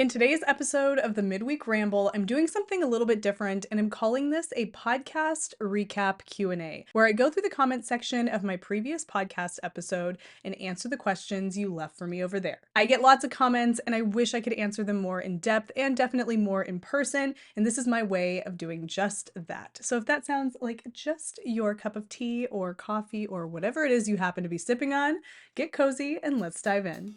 In today's episode of the Midweek Ramble, I'm doing something a little bit different and I'm calling this a podcast recap Q&A, where I go through the comment section of my previous podcast episode and answer the questions you left for me over there. I get lots of comments and I wish I could answer them more in depth and definitely more in person, and this is my way of doing just that. So if that sounds like just your cup of tea or coffee or whatever it is you happen to be sipping on, get cozy and let's dive in.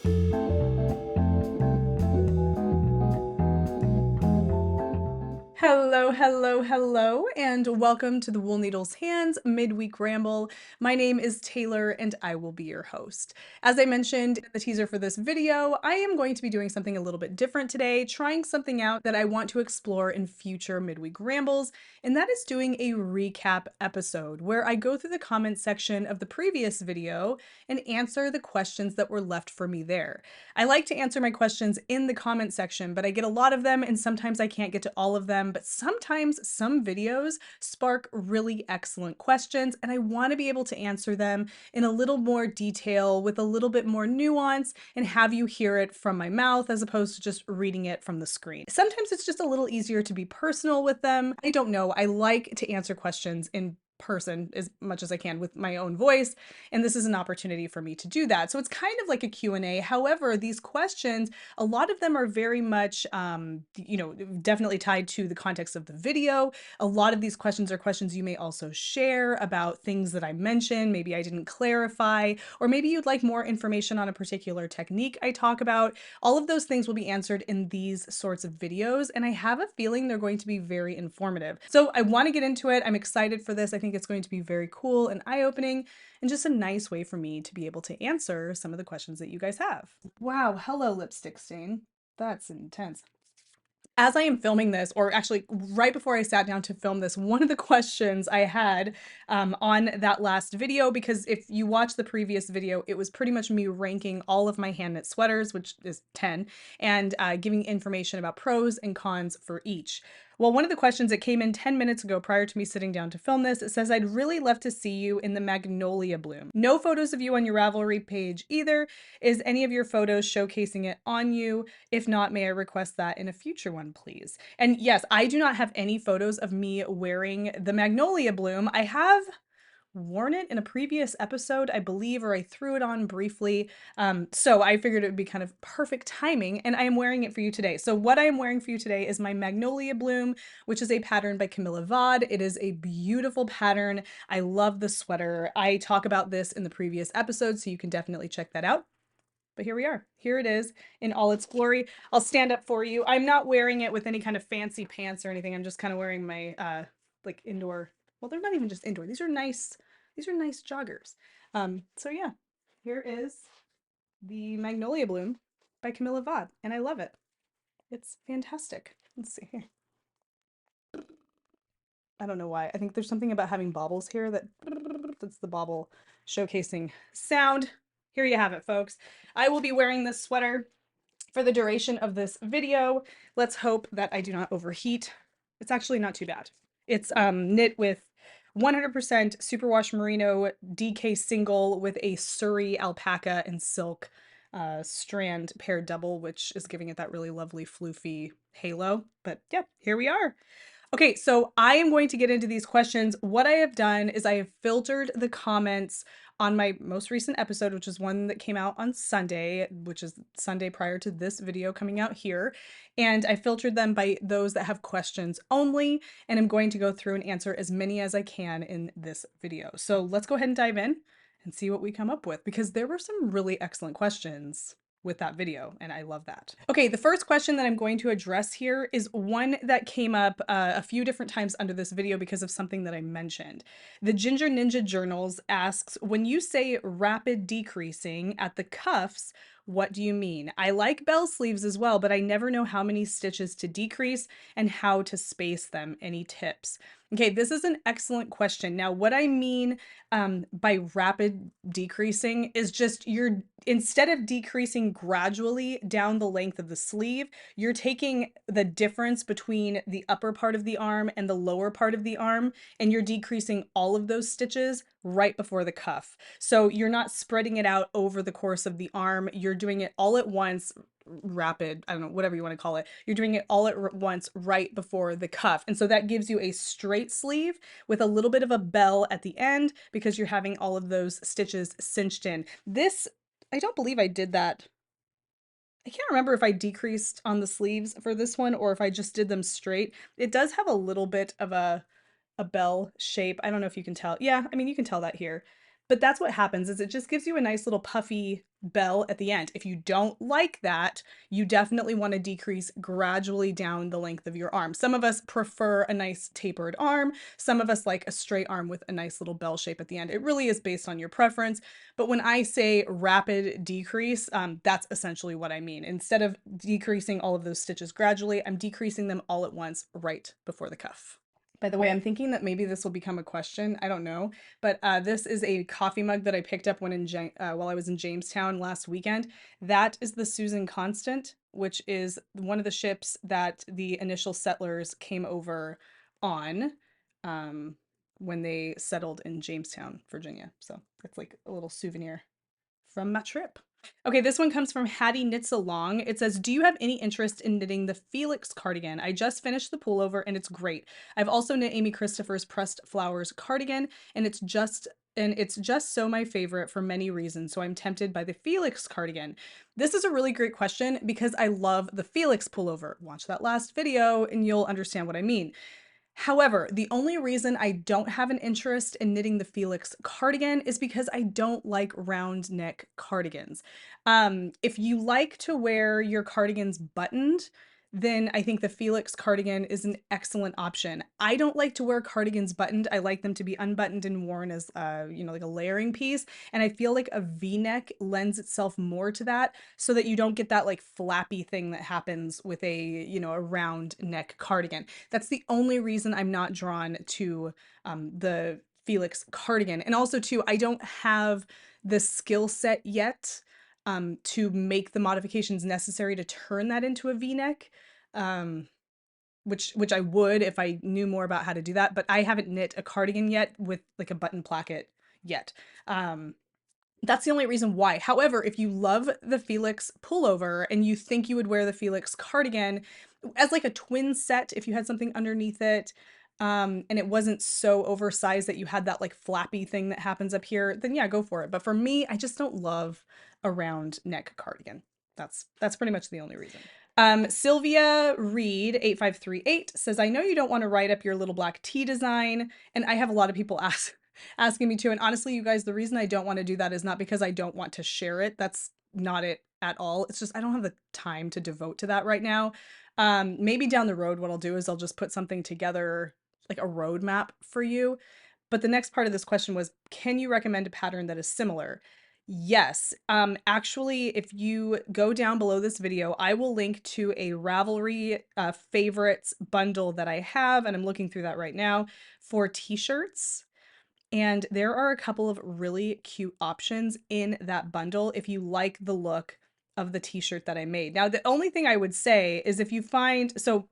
Hello, and welcome to the Wool Needles Hands Midweek Ramble. My name is Taylor, and I will be your host. As I mentioned in the teaser for this video, I am going to be doing something a little bit different today, trying something out that I want to explore in future Midweek Rambles, and that is doing a recap episode where I go through the comment section of the previous video and answer the questions that were left for me there. I like to answer my questions in the comment section, but I get a lot of them, and sometimes I can't get to all of them. But sometimes some videos spark really excellent questions, and I want to be able to answer them in a little more detail with a little bit more nuance and have you hear it from my mouth as opposed to just reading it from the screen. Sometimes it's just a little easier to be personal with them. I don't know. I like to answer questions in person as much as I can with my own voice, and this is an opportunity for me to do that. So it's kind of like a Q&A. However, these questions, a lot of them are very much definitely tied to the context of the video. A lot of these questions are questions you may also share about things that I mentioned, maybe I didn't clarify, or maybe you'd like more information on a particular technique I talk about. All of those things will be answered in these sorts of videos, and I have a feeling they're going to be very informative. So I want to get into it. I'm excited for this. I think it's going to be very cool and eye-opening and just a nice way for me to be able to answer some of the questions that you guys have. Wow, hello lipstick stain. That's intense. As I am filming this, or actually right before I sat down to film this, one of the questions I had on that last video, because if you watch the previous video, it was pretty much me ranking all of my hand knit sweaters, which is 10, and giving information about pros and cons for each. Well, one of the questions that came in 10 minutes ago prior to me sitting down to film this, it says, I'd really love to see you in the Magnolia bloom. No photos of you on your Ravelry page either. Is any of your photos showcasing it on you? If not, may I request that in a future one, please? And yes, I do not have any photos of me wearing the Magnolia bloom. I have worn it in a previous episode, I believe, or I threw it on briefly. So I figured it would be kind of perfect timing, and I am wearing it for you today. So what I am wearing for you today is my Magnolia Bloom, which is a pattern by Camilla Vod. It is a beautiful pattern. I love the sweater. I talk about this in the previous episode, so you can definitely check that out. But here we are. Here it is in all its glory. I'll stand up for you. I'm not wearing it with any kind of fancy pants or anything. I'm just kind of wearing my like indoor, well, they're not even just indoor. These are nice joggers. So yeah, here is the Magnolia Bloom by Camilla Vod, and I love it. It's fantastic. Let's see here. I don't know why. I think there's something about having baubles here that's the bauble showcasing sound. Here you have it, folks. I will be wearing this sweater for the duration of this video. Let's hope that I do not overheat. It's actually not too bad. It's knit with 100% superwash merino DK single with a Surrey alpaca and silk strand paired double, which is giving it that really lovely floofy halo. But yeah, here we are. Okay, so I am going to get into these questions. What I have done is I have filtered the comments on my most recent episode, which is one that came out on Sunday, which is Sunday prior to this video coming out here. And I filtered them by those that have questions only, and I'm going to go through and answer as many as I can in this video. So let's go ahead and dive in and see what we come up with, because there were some really excellent questions with that video, and I love that. Okay, the first question that I'm going to address here is one that came up a few different times under this video because of something that I mentioned. The Ginger Ninja Journals asks, when you say rapid decreasing at the cuffs, what do you mean? I like bell sleeves as well, but I never know how many stitches to decrease and how to space them. Any tips? Okay, this is an excellent question. Now, what I mean by rapid decreasing is just instead of decreasing gradually down the length of the sleeve, you're taking the difference between the upper part of the arm and the lower part of the arm, and you're decreasing all of those stitches right before the cuff. So you're not spreading it out over the course of the arm. You're doing it all at once, rapid, I don't know, whatever you want to call it. You're doing it all at once right before the cuff. And so that gives you a straight sleeve with a little bit of a bell at the end because you're having all of those stitches cinched in. This, I don't believe I did that. I can't remember if I decreased on the sleeves for this one or if I just did them straight. It does have a little bit of a bell shape. I don't know if you can tell. Yeah, I mean, you can tell that here. But that's what happens is it just gives you a nice little puffy bell at the end. If you don't like that, you definitely want to decrease gradually down the length of your arm. Some of us prefer a nice tapered arm. Some of us like a straight arm with a nice little bell shape at the end. It really is based on your preference. But when I say rapid decrease, that's essentially what I mean. Instead of decreasing all of those stitches gradually, I'm decreasing them all at once right before the cuff. By the way, I'm thinking that maybe this will become a question. I don't know. But this is a coffee mug that I picked up while I was in Jamestown last weekend. That is the Susan Constant, which is one of the ships that the initial settlers came over on when they settled in Jamestown, Virginia. So it's like a little souvenir from my trip. Okay, this one comes from Hattie Knits Along. It says, do you have any interest in knitting the Felix cardigan? I just finished the pullover and it's great. I've also knit Amy Christopher's Pressed Flowers cardigan and it's just so my favorite for many reasons. So I'm tempted by the Felix cardigan. This is a really great question because I love the Felix pullover. Watch that last video and you'll understand what I mean. However, the only reason I don't have an interest in knitting the Felix cardigan is because I don't like round neck cardigans. If you like to wear your cardigans buttoned, then I think the Felix cardigan is an excellent option. I don't like to wear cardigans buttoned. I like them to be unbuttoned and worn as, like a layering piece. And I feel like a V-neck lends itself more to that so that you don't get that like flappy thing that happens with a round neck cardigan. That's the only reason I'm not drawn to the Felix cardigan. And also too, I don't have the skill set yet to make the modifications necessary to turn that into a V-neck, which I would if I knew more about how to do that. But I haven't knit a cardigan yet with like a button placket yet. That's the only reason why. However, if you love the Felix pullover and you think you would wear the Felix cardigan as like a twin set, if you had something underneath it, and it wasn't so oversized that you had that like flappy thing that happens up here, then yeah, go for it. But for me, I just don't love a round neck cardigan. That's pretty much the only reason. Sylvia Reed 8538 says, I know you don't want to write up your little black tea design, and I have a lot of people asking me to. And honestly, you guys, the reason I don't want to do that is not because I don't want to share it. That's not it at all. It's just I don't have the time to devote to that right now. Maybe down the road, what I'll do is I'll just put something together, like a roadmap for you. But the next part of this question was, can you recommend a pattern that is similar? Yes. Actually, if you go down below this video, I will link to a Ravelry favorites bundle that I have, and I'm looking through that right now for t-shirts. And there are a couple of really cute options in that bundle if you like the look of the t-shirt that I made. Now, the only thing I would say is if you find, so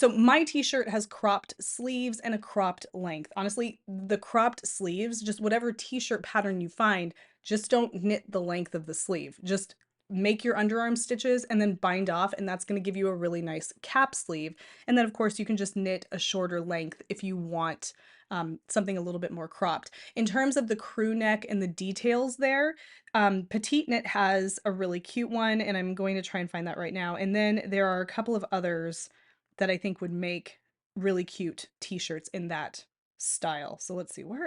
my t-shirt has cropped sleeves and a cropped length. Honestly, the cropped sleeves, just whatever t-shirt pattern you find, just don't knit the length of the sleeve. Just make your underarm stitches and then bind off, and that's going to give you a really nice cap sleeve. And then of course you can just knit a shorter length if you want something a little bit more cropped. In terms of the crew neck and the details there, Petite Knit has a really cute one, and I'm going to try and find that right now. And then there are a couple of others that I think would make really cute t-shirts in that style. So let's see, hold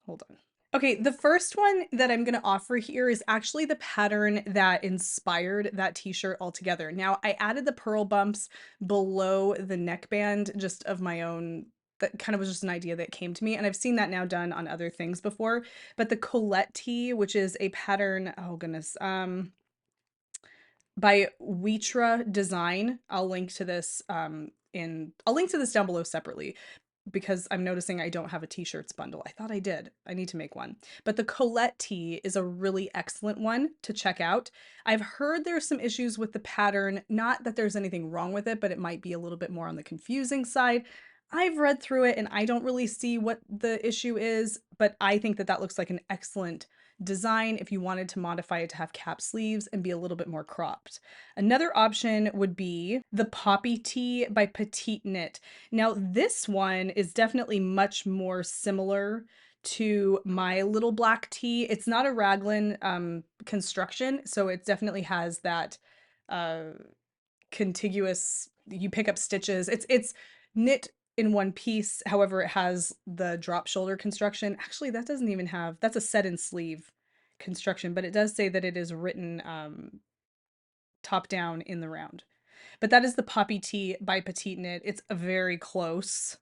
on. Okay, the first one that I'm going to offer here is actually the pattern that inspired that t-shirt altogether. Now, I added the purl bumps below the neckband just of my own. That kind of was just an idea that came to me, and I've seen that now done on other things before. But the Colette tee, which is a pattern, oh goodness, by Weetra Design. I'll link to this I'll link to this down below separately because I'm noticing I don't have a t-shirts bundle. I thought I did. I need to make one. But the Colette tee is a really excellent one to check out. I've heard there's some issues with the pattern, not that there's anything wrong with it, but it might be a little bit more on the confusing side. I've read through it and I don't really see what the issue is, but I think that that looks like an excellent design if you wanted to modify it to have cap sleeves and be a little bit more cropped. Another option would be the Poppy Tee by Petite Knit. Now, this one is definitely much more similar to my little black tee. It's not a raglan construction, so it definitely has that uh, contiguous, you pick up stitches. It's knit in one piece. However, it has the drop shoulder construction. Actually, that doesn't even have, that's a set and sleeve construction, but it does say that it is written top down in the round. But that is the Poppy Tee by Petite Knit. It's a very close.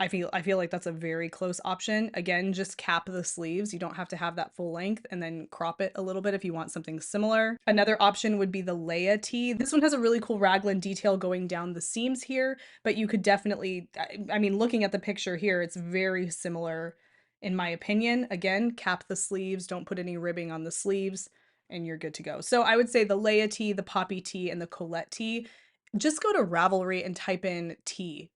I feel like that's a very close option. Again, just cap the sleeves. You don't have to have that full length, and then crop it a little bit if you want something similar. Another option would be the Leia tee. This one has a really cool raglan detail going down the seams here, but you could definitely, I mean, looking at the picture here, it's very similar in my opinion. Again, cap the sleeves, don't put any ribbing on the sleeves, and you're good to go. So I would say the Leia tee, the Poppy tee, and the Colette tee. Just go to Ravelry and type in tee,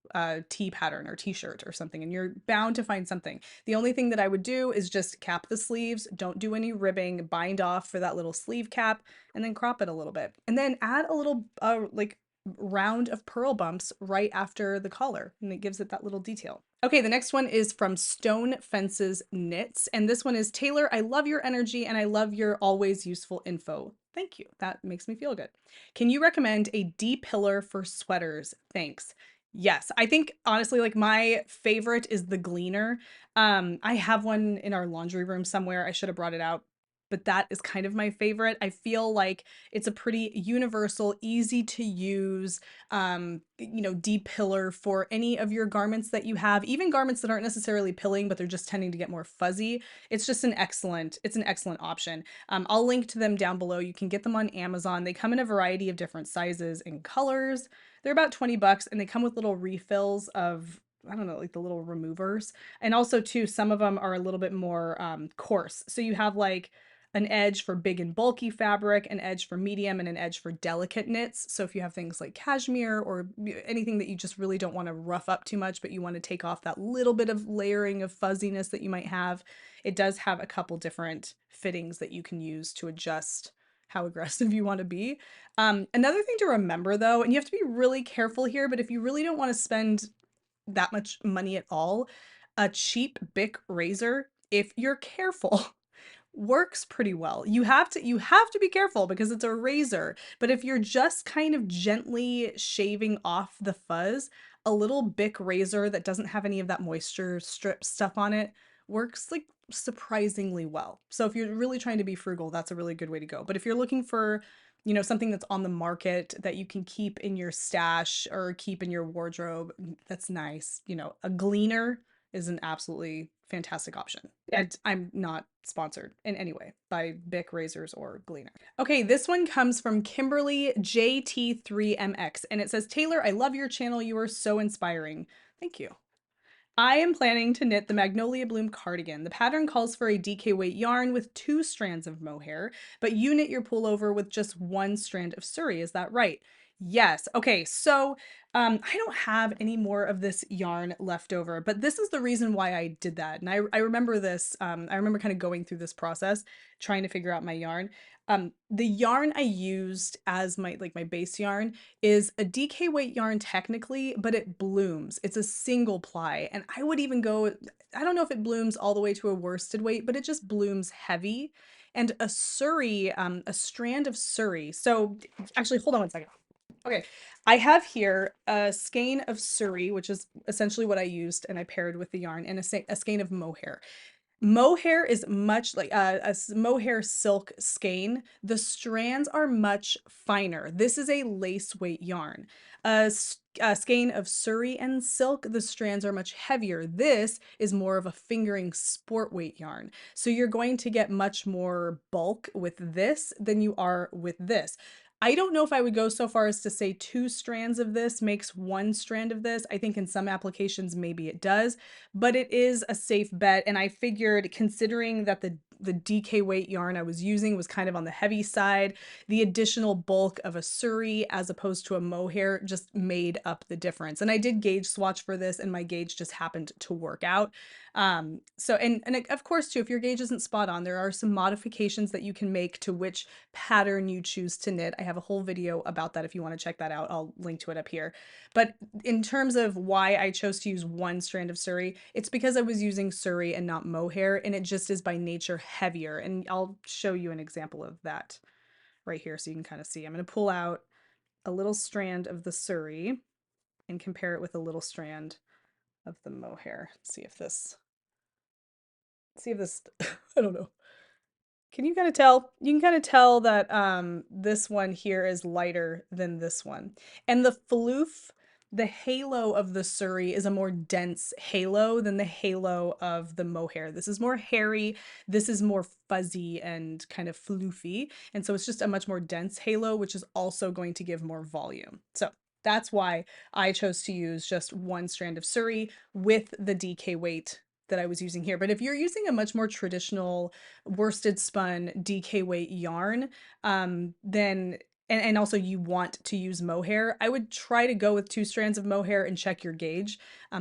tee pattern or t-shirt or something, and you're bound to find something. The only thing that I would do is just cap the sleeves, don't do any ribbing, bind off for that little sleeve cap, and then crop it a little bit. And then add a little like round of purl bumps right after the collar, and it gives it that little detail. Okay, the next one is from Stone Fences Knits, and this one is Tayler, I love your energy and I love your always useful info. Thank you. That makes me feel good. Can you recommend a D-pillar for sweaters? Thanks. Yes, I think honestly, like my favorite is the Gleaner. I have one in our laundry room somewhere. I should have brought it out, but that is kind of my favorite. I feel like it's a pretty universal, easy to use, D-pillar for any of your garments that you have, even garments that aren't necessarily pilling, but they're just tending to get more fuzzy. It's just it's an excellent option. I'll link to them down below. You can get them on Amazon. They come in a variety of different sizes and colors. They're about 20 bucks and they come with little refills of, I don't know, like the little removers. And also too, some of them are a little bit more coarse. So you have like an edge for big and bulky fabric, an edge for medium, and an edge for delicate knits. So if you have things like cashmere or anything that you just really don't want to rough up too much, but you want to take off that little bit of layering of fuzziness that you might have, it does have a couple different fittings that you can use to adjust how aggressive you want to be. Another thing to remember though, and you have to be really careful here, but if you really don't want to spend that much money at all, a cheap Bic razor, if you're careful, works pretty well. You have to be careful because it's a razor, but if you're just kind of gently shaving off the fuzz, a little Bic razor that doesn't have any of that moisture strip stuff on it works like surprisingly well. So if you're really trying to be frugal, that's a really good way to go. But if you're looking for, something that's on the market that you can keep in your stash or keep in your wardrobe, that's nice. A Gleaner is an absolutely fantastic option. And I'm not sponsored in any way by Bic razors or Gleaner. Okay, this one comes from Kimberly JT3MX and it says, Tayler, I love your channel. You are so inspiring. Thank you. I am planning to knit the Magnolia Bloom cardigan. The pattern calls for a DK weight yarn with 2 strands of mohair, but you knit your pullover with just 1 strand of Surrey. Is that right? Yes. Okay, so I don't have any more of this yarn left over, but this is the reason why I did that. And I remember this, I remember kind of going through this process, trying to figure out my yarn. The yarn I used as my base yarn is a DK weight yarn technically, but it blooms. It's a single ply. And I would even go, I don't know if it blooms all the way to a worsted weight, but it just blooms heavy. And a Surrey, a strand of Surrey. So actually, hold on one second. Okay, I have here a skein of Surrey, which is essentially what I used and I paired with the yarn, and a skein of mohair. Mohair is much like a mohair silk skein. The strands are much finer. This is a lace weight yarn. A skein of Surrey and silk, the strands are much heavier. This is more of a fingering sport weight yarn. So you're going to get much more bulk with this than you are with this. I don't know if I would go so far as to say 2 strands of this makes 1 strand of this. I think in some applications maybe it does, but it is a safe bet. And I figured, considering that the DK weight yarn I was using was kind of on the heavy side, the additional bulk of a suri as opposed to a mohair just made up the difference. And I did gauge swatch for this, and my gauge just happened to work out. So, and of course too, if your gauge isn't spot on, there are some modifications that you can make to which pattern you choose to knit. I have a whole video about that if you want to check that out. I'll link to it up here. But in terms of why I chose to use 1 strand of suri, it's because I was using suri and not mohair, and it just is by nature heavier. And I'll show you an example of that right here so you can kind of see. I'm going to pull out a little strand of the suri and compare it with a little strand of the mohair. See if this, I don't know. Can you kind of tell? You can kind of tell that this one here is lighter than this one. And the floof, the halo of the suri is a more dense halo than the halo of the mohair. This is more hairy. This is more fuzzy and kind of floofy. And so it's just a much more dense halo, which is also going to give more volume. So that's why I chose to use just 1 strand of suri with the DK weight that I was using here. But if you're using a much more traditional worsted spun DK weight yarn, then and also you want to use mohair, I would try to go with 2 strands of mohair and check your gauge,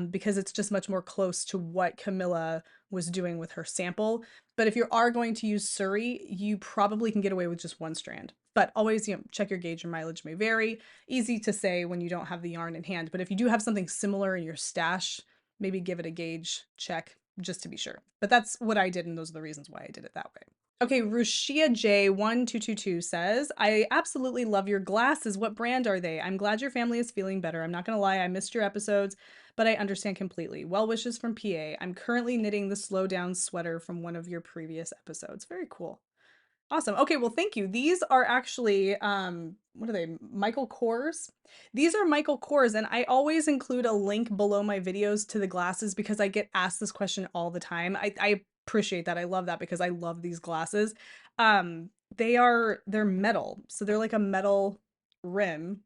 because it's just much more close to what Camilla was doing with her sample. But if you are going to use suri, you probably can get away with just 1 strand. But always, check your gauge. Your mileage may vary. Easy to say when you don't have the yarn in hand. But if you do have something similar in your stash, maybe give it a gauge check just to be sure. But that's what I did, and those are the reasons why I did it that way. Okay, Rushia J1222 says, I absolutely love your glasses. What brand are they? I'm glad your family is feeling better. I'm not going to lie, I missed your episodes, but I understand completely. Well wishes from PA. I'm currently knitting the slow down sweater from one of your previous episodes. Very cool. Awesome. Okay, well, thank you. These are actually, what are they? Michael Kors. These are Michael Kors, and I always include a link below my videos to the glasses because I get asked this question all the time. I appreciate that. I love that because I love these glasses. They're metal, so they're like a metal rim.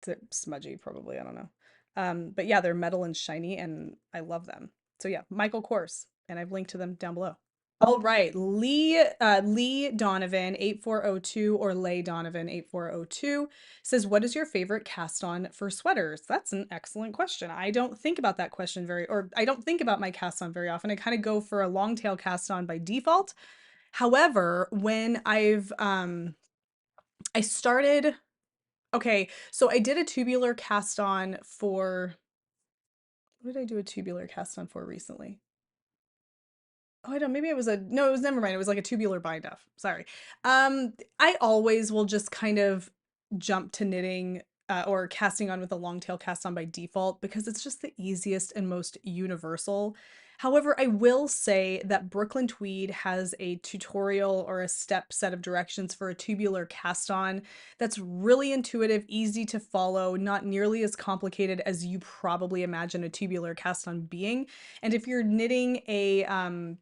It's smudgy, probably. I don't know. But yeah, they're metal and shiny, and I love them. So yeah, Michael Kors, and I've linked to them down below. All right, Lee Donovan 8402 or Lay Donovan 8402 says, "What is your favorite cast on for sweaters?" That's an excellent question. I don't think about that question I don't think about my cast on very often. I kind of go for a long tail cast on by default. However, when I started, okay, so I did a tubular cast on for, what did I do a tubular cast on for recently? Oh, I don't, maybe it was no, it was, never mind. It was like a tubular bind off. Sorry. I always will just kind of jump to knitting or casting on with a long tail cast on by default because it's just the easiest and most universal. However, I will say that Brooklyn Tweed has a tutorial or a step set of directions for a tubular cast on that's really intuitive, easy to follow, not nearly as complicated as you probably imagine a tubular cast on being. And if you're knitting a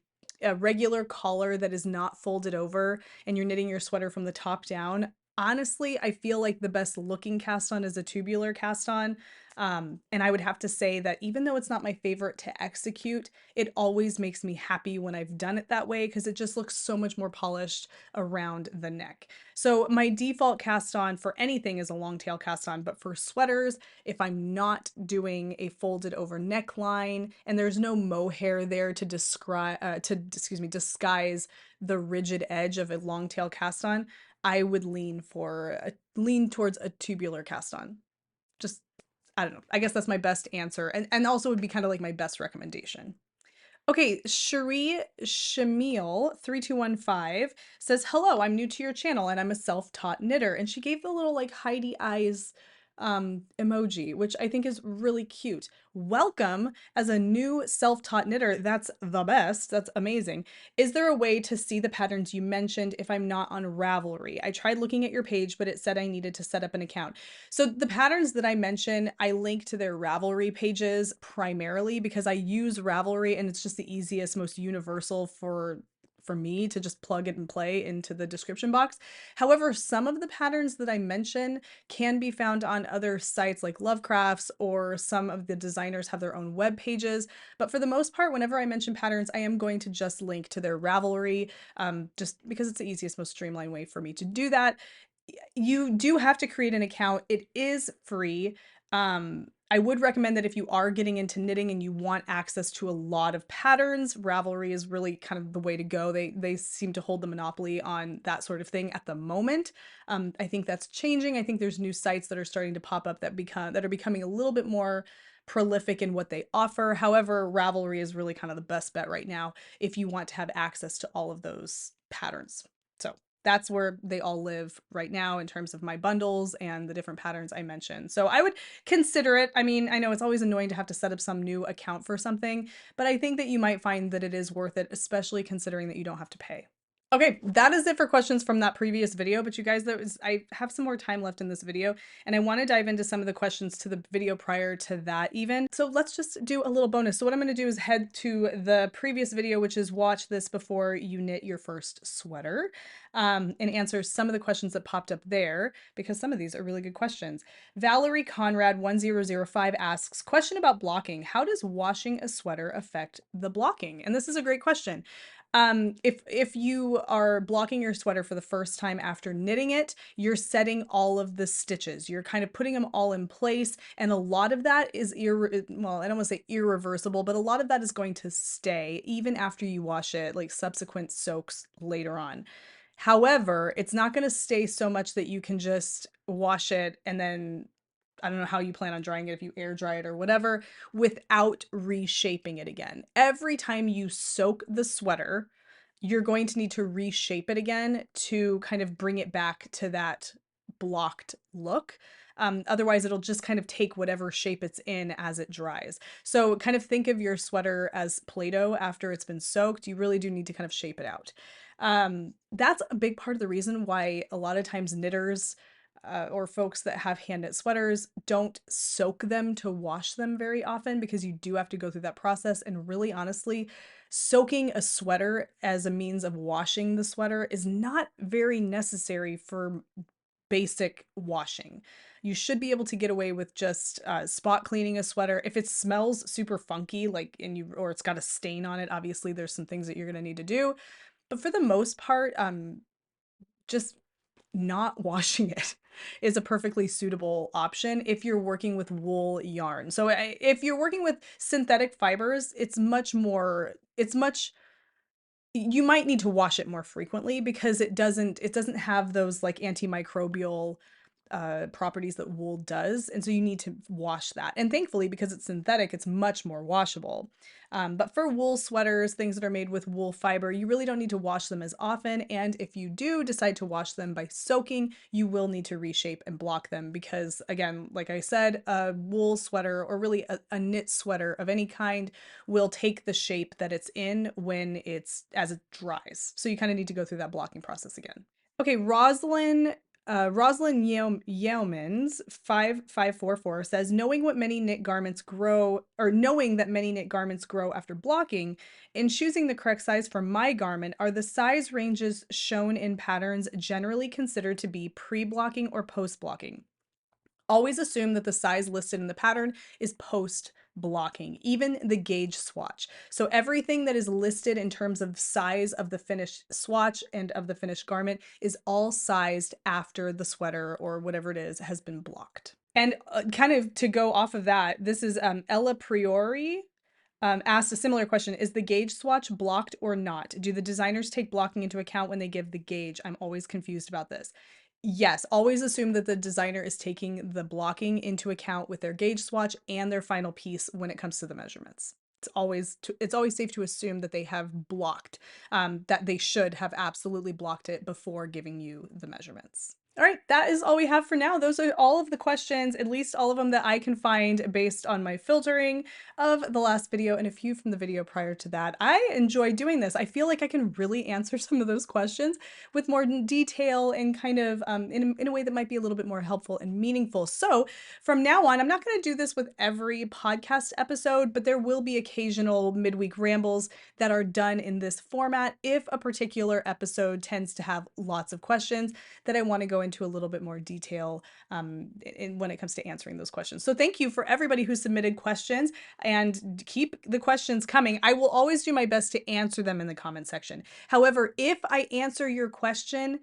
regular collar that is not folded over and you're knitting your sweater from the top down, honestly, I feel like the best looking cast on is a tubular cast on. And I would have to say that even though it's not my favorite to execute, it always makes me happy when I've done it that way because it just looks so much more polished around the neck. So my default cast on for anything is a long tail cast on, but for sweaters, if I'm not doing a folded over neckline and there's no mohair there to disguise the rigid edge of a long tail cast on, I would lean towards a tubular cast on. Just, I don't know. I guess that's my best answer. And also would be kind of like my best recommendation. Okay, Cherie Shamil 3215 says, "Hello, I'm new to your channel and I'm a self-taught knitter." And she gave the little like Heidi eyes emoji, which I think is really cute. Welcome as a new self-taught knitter. That's the best. That's amazing. Is there a way to see the patterns you mentioned if I'm not on Ravelry? I tried looking at your page, but it said I needed to set up an account. So the patterns that I mentioned, I link to their Ravelry pages primarily because I use Ravelry and it's just the easiest, most universal for for me to just plug it and play into the description box. However, some of the patterns that I mention can be found on other sites like Lovecrafts, or some of the designers have their own web pages. But for the most part, whenever I mention patterns, I am going to just link to their Ravelry, just because it's the easiest, most streamlined way for me to do that. You do have to create an account. It is free. I would recommend that if you are getting into knitting and you want access to a lot of patterns, Ravelry is really kind of the way to go. They seem to hold the monopoly on that sort of thing at the moment. I think that's changing. I think there's new sites that are starting to pop up that are becoming a little bit more prolific in what they offer. However, Ravelry is really kind of the best bet right now if you want to have access to all of those patterns. So that's where they all live right now in terms of my bundles and the different patterns I mentioned. So I would consider it. I mean, I know it's always annoying to have to set up some new account for something, but I think that you might find that it is worth it, especially considering that you don't have to pay. Okay, that is it for questions from that previous video, but you guys, I have some more time left in this video, and I want to dive into some of the questions to the video prior to that even. So let's just do a little bonus. So what I'm going to do is head to the previous video, which is watch this before you knit your first sweater, and answer some of the questions that popped up there, because some of these are really good questions. Valerie Conrad 1005 asks, question about blocking. How does washing a sweater affect the blocking? And this is a great question. If you are blocking your sweater for the first time after knitting it, you're setting all of the stitches. You're kind of putting them all in place, and a lot of that is well, I don't want to say irreversible, but a lot of that is going to stay even after you wash it, like subsequent soaks later on. However, it's not going to stay so much that you can just wash it and then I don't know how you plan on drying it, if you air dry it or whatever, without reshaping it again. Every time you soak the sweater, you're going to need to reshape it again to kind of bring it back to that blocked look. Otherwise, it'll just kind of take whatever shape it's in as it dries. So kind of think of your sweater as Play-Doh after it's been soaked. You really do need to kind of shape it out. That's a big part of the reason why a lot of times knitters or folks that have hand knit sweaters don't soak them to wash them very often, because you do have to go through that process. And really, honestly, soaking a sweater as a means of washing the sweater is not very necessary for basic washing. You should be able to get away with just spot cleaning a sweater. If it smells super funky, like, or it's got a stain on it, obviously there's some things that you're going to need to do. But for the most part, just not washing it is a perfectly suitable option if you're working with wool yarn. So if you're working with synthetic fibers, you might need to wash it more frequently, because it doesn't have those like antimicrobial properties that wool does, and so you need to wash that. And thankfully, because it's synthetic, it's much more washable. But for wool sweaters, things that are made with wool fiber, you really don't need to wash them as often. And if you do decide to wash them by soaking, you will need to reshape and block them, because again, like I said, a wool sweater, or really a knit sweater of any kind, will take the shape that it's in as it dries. So you kind of need to go through that blocking process again. Okay, Rosalind Yeomans 5544 says, knowing that many knit garments grow after blocking, in choosing the correct size for my garment, are the size ranges shown in patterns generally considered to be pre-blocking or post-blocking? Always assume that the size listed in the pattern is post blocking, even the gauge swatch. So everything that is listed in terms of size of the finished swatch and of the finished garment is all sized after the sweater or whatever it is has been blocked. And kind of to go off of that, this is Ella Priori asked a similar question. Is the gauge swatch blocked or not? Do the designers take blocking into account when they give the gauge? I'm always confused about this. Yes, always assume that the designer is taking the blocking into account with their gauge swatch and their final piece when it comes to the measurements. It's always safe to assume that they have blocked, that they should have absolutely blocked it before giving you the measurements. All right, that is all we have for now. Those are all of the questions, at least all of them that I can find based on my filtering of the last video and a few from the video prior to that. I enjoy doing this. I feel like I can really answer some of those questions with more detail and kind of in a way that might be a little bit more helpful and meaningful. So from now on, I'm not going to do this with every podcast episode, but there will be occasional midweek rambles that are done in this format if a particular episode tends to have lots of questions that I want to go into a little bit more detail when it comes to answering those questions. So thank you for everybody who submitted questions, and keep the questions coming. I will always do my best to answer them in the comment section. However, if I answer your question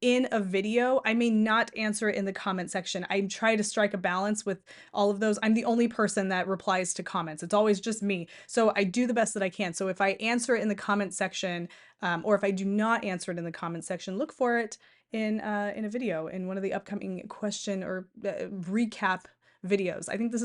in a video, I may not answer it in the comment section. I try to strike a balance with all of those. I'm the only person that replies to comments. It's always just me. So I do the best that I can. So if I answer it in the comment section, or if I do not answer it in the comment section, look for it in a video, in one of the upcoming question or recap videos. I think this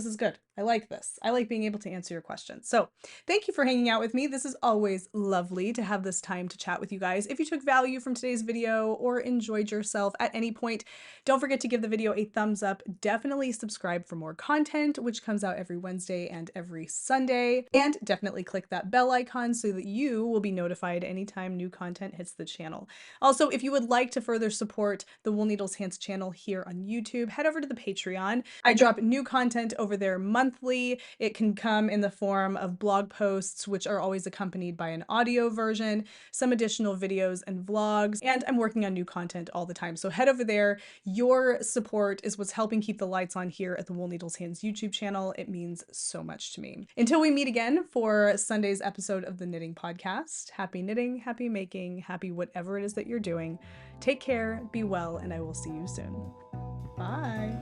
is good. I like this. I like being able to answer your questions. So thank you for hanging out with me. This is always lovely to have this time to chat with you guys. If you took value from today's video or enjoyed yourself at any point, don't forget to give the video a thumbs up. Definitely subscribe for more content, which comes out every Wednesday and every Sunday. And definitely click that bell icon so that you will be notified anytime new content hits the channel. Also, if you would like to further support the Wool Needles Hands channel here on YouTube, head over to the Patreon. I drop new content over there monthly. It can come in the form of blog posts, which are always accompanied by an audio version, some additional videos and vlogs, and I'm working on new content all the time. So head over there. Your support is what's helping keep the lights on here at the Wool Needles Hands YouTube channel. It means so much to me. Until we meet again for Sunday's episode of the Knitting Podcast, happy knitting, happy making, happy whatever it is that you're doing. Take care, be well, and I will see you soon. Bye.